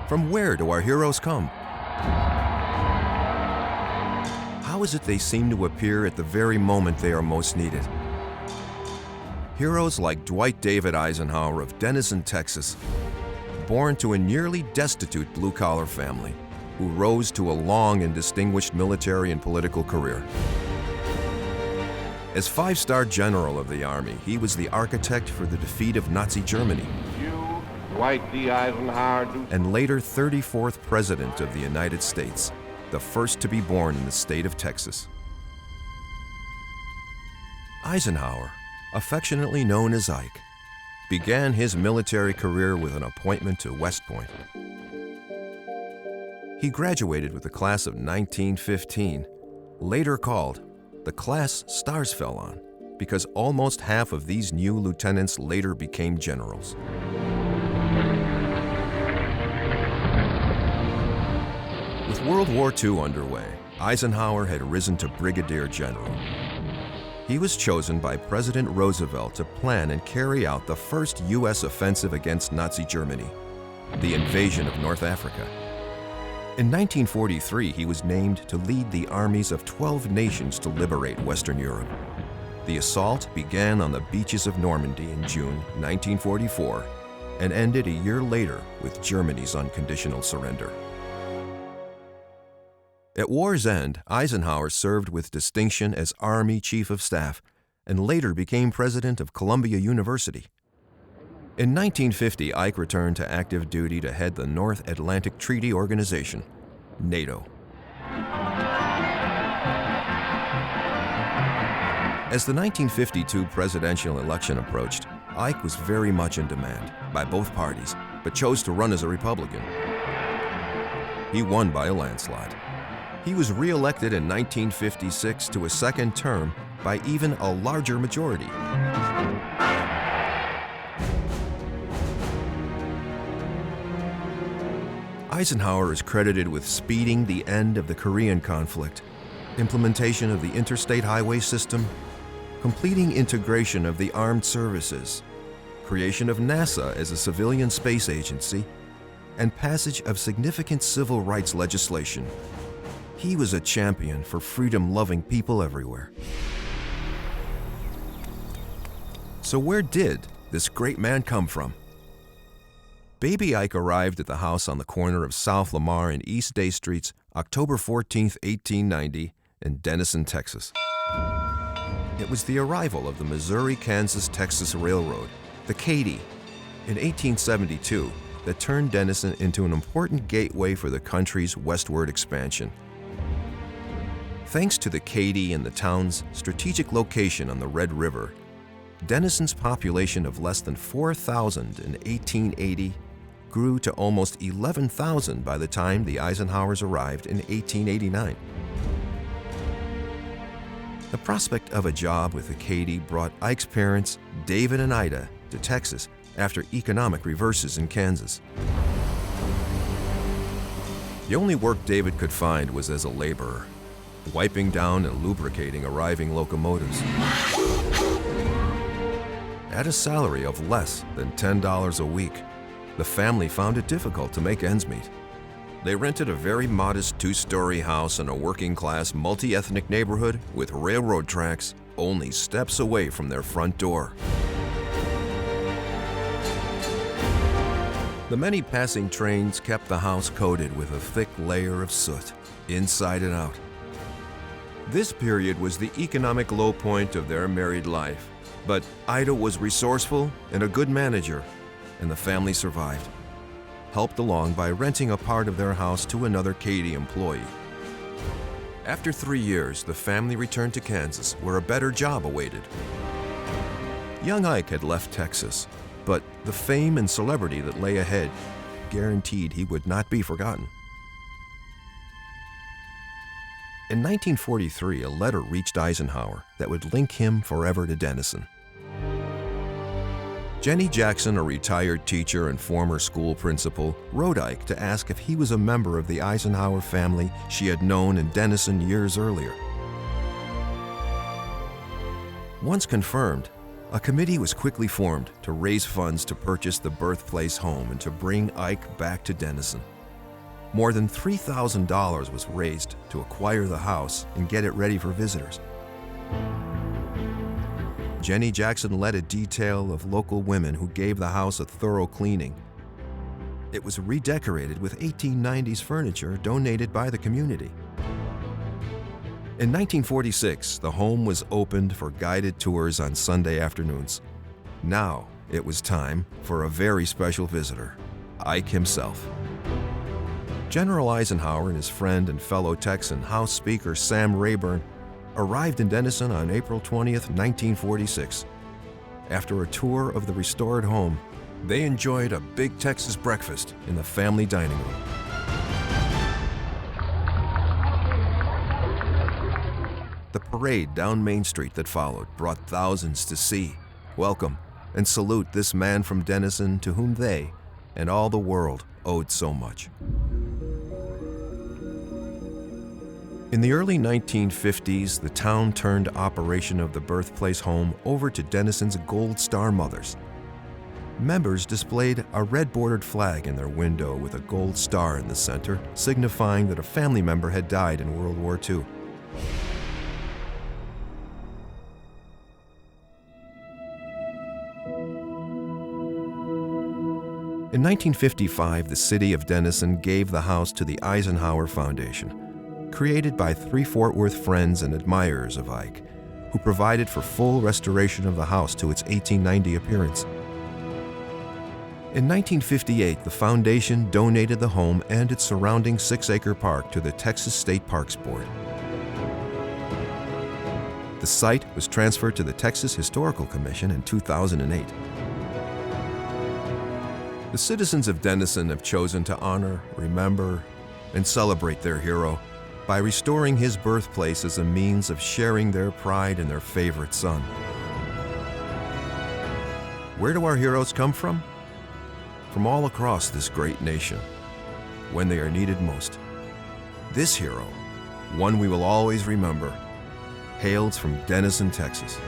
From where do our heroes come? How is it they seem to appear at the very moment they are most needed? Heroes like Dwight David Eisenhower of Denison, Texas, born to a nearly destitute blue-collar family, who rose to a long and distinguished military and political career. As five-star general of the Army, he was the architect for the defeat of Nazi Germany, Dwight D. Eisenhower, and later 34th President of the United States, the first to be born in the state of Texas. Eisenhower, affectionately known as Ike, began his military career with an appointment to West Point. He graduated with the class of 1915, later called the class stars fell on, because almost half of these new lieutenants later became generals. With World War II underway, Eisenhower had risen to brigadier general. He was chosen by President Roosevelt to plan and carry out the first U.S. offensive against Nazi Germany, the invasion of North Africa. In 1943, he was named to lead the armies of 12 nations to liberate Western Europe. The assault began on the beaches of Normandy in June 1944 and ended a year later with Germany's unconditional surrender. At war's end, Eisenhower served with distinction as Army Chief of Staff and later became president of Columbia University. In 1950, Ike returned to active duty to head the North Atlantic Treaty Organization, NATO. As the 1952 presidential election approached, Ike was very much in demand by both parties, but chose to run as a Republican. He won by a landslide. He was re-elected in 1956 to a second term by even a larger majority. Eisenhower is credited with speeding the end of the Korean conflict, implementation of the interstate highway system, completing integration of the armed services, creation of NASA as a civilian space agency, and passage of significant civil rights legislation. He was a champion for freedom-loving people everywhere. So where did this great man come from? Baby Ike arrived at the house on the corner of South Lamar and East Day Streets October 14, 1890, in Denison, Texas. It was the arrival of the Missouri-Kansas-Texas Railroad, the Katy, in 1872 that turned Denison into an important gateway for the country's westward expansion. Thanks to the Katy and the town's strategic location on the Red River, Denison's population of less than 4,000 in 1880 grew to almost 11,000 by the time the Eisenhowers arrived in 1889. The prospect of a job with the Katy brought Ike's parents, David and Ida, to Texas after economic reverses in Kansas. The only work David could find was as a laborer, wiping down and lubricating arriving locomotives. At a salary of less than $10 a week, the family found it difficult to make ends meet. They rented a very modest two-story house in a working-class, multi-ethnic neighborhood with railroad tracks only steps away from their front door. The many passing trains kept the house coated with a thick layer of soot, inside and out. This period was the economic low point of their married life, but Ida was resourceful and a good manager, and the family survived, helped along by renting a part of their house to another Katy employee. After 3 years, the family returned to Kansas, where a better job awaited. Young Ike had left Texas, but the fame and celebrity that lay ahead guaranteed he would not be forgotten. In 1943, a letter reached Eisenhower that would link him forever to Denison. Jenny Jackson, a retired teacher and former school principal, wrote Ike to ask if he was a member of the Eisenhower family she had known in Denison years earlier. Once confirmed, a committee was quickly formed to raise funds to purchase the Birthplace home and to bring Ike back to Denison. More than $3,000 was raised to acquire the house and get it ready for visitors. Jenny Jackson led a detail of local women who gave the house a thorough cleaning. It was redecorated with 1890s furniture donated by the community. In 1946, the home was opened for guided tours on Sunday afternoons. Now it was time for a very special visitor, Ike himself. General Eisenhower and his friend and fellow Texan, House Speaker Sam Rayburn, arrived in Denison on April 20th, 1946. After a tour of the restored home, they enjoyed a big Texas breakfast in the family dining room. The parade down Main Street that followed brought thousands to see, welcome, and salute this man from Denison to whom they and all the world owed so much. In the early 1950s, the town turned operation of the Birthplace home over to Denison's Gold Star Mothers. Members displayed a red-bordered flag in their window with a gold star in the center, signifying that a family member had died in World War II. In 1955, the city of Denison gave the house to the Eisenhower Foundation, created by three Fort Worth friends and admirers of Ike, who provided for full restoration of the house to its 1890 appearance. In 1958, the foundation donated the home and its surrounding 6-acre park to the Texas State Parks Board. The site was transferred to the Texas Historical Commission in 2008. The citizens of Denison have chosen to honor, remember, and celebrate their hero by restoring his birthplace as a means of sharing their pride in their favorite son. Where do our heroes come from? From all across this great nation, when they are needed most. This hero, one we will always remember, hails from Denison, Texas.